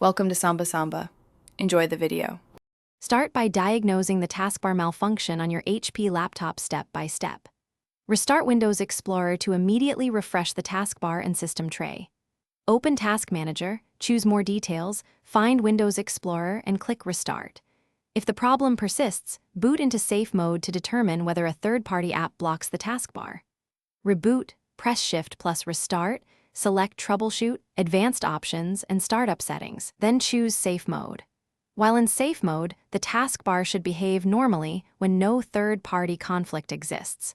Welcome to Samba Samba. Enjoy the video. Start by diagnosing the taskbar malfunction on your HP laptop step by step. Restart Windows Explorer to immediately refresh the taskbar and system tray. Open Task Manager, choose More Details, find Windows Explorer, and click Restart. If the problem persists, boot into safe mode to determine whether a third-party app blocks the taskbar. Reboot, press Shift plus Restart, select Troubleshoot, Advanced Options, and Startup Settings, then choose Safe Mode. While in safe mode, the taskbar should behave normally when no third-party conflict exists.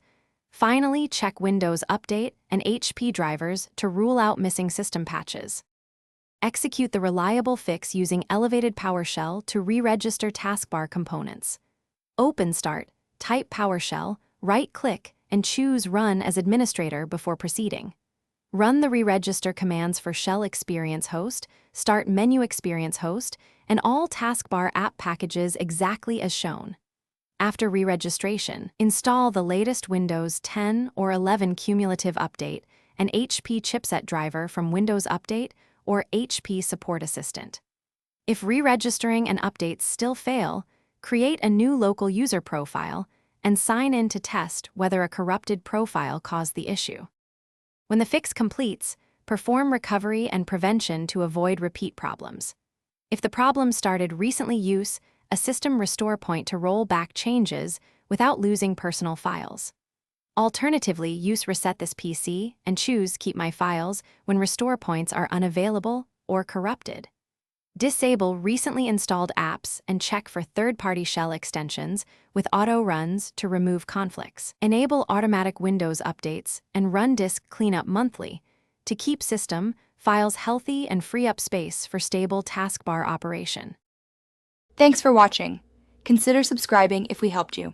Finally, check Windows Update and HP drivers to rule out missing system patches. Execute the reliable fix using Elevated PowerShell to re-register taskbar components. Open Start, type PowerShell, right-click, and choose Run as administrator before proceeding. Run the re-register commands for Shell Experience Host, Start Menu Experience Host, and all taskbar app packages exactly as shown. After re-registration, install the latest Windows 10 or 11 cumulative update and HP chipset driver from Windows Update or HP Support Assistant. If re-registering and updates still fail, create a new local user profile and sign in to test whether a corrupted profile caused the issue. When the fix completes, perform recovery and prevention to avoid repeat problems. If the problem started recently, use a system restore point to roll back changes without losing personal files. Alternatively, use Reset This PC and choose Keep My Files when restore points are unavailable or corrupted. Disable recently installed apps and check for third-party shell extensions with auto runs to remove conflicts. Enable automatic Windows updates and run disk cleanup monthly to keep system files healthy and free up space for stable taskbar operation. Thanks for watching. Consider subscribing if we helped you.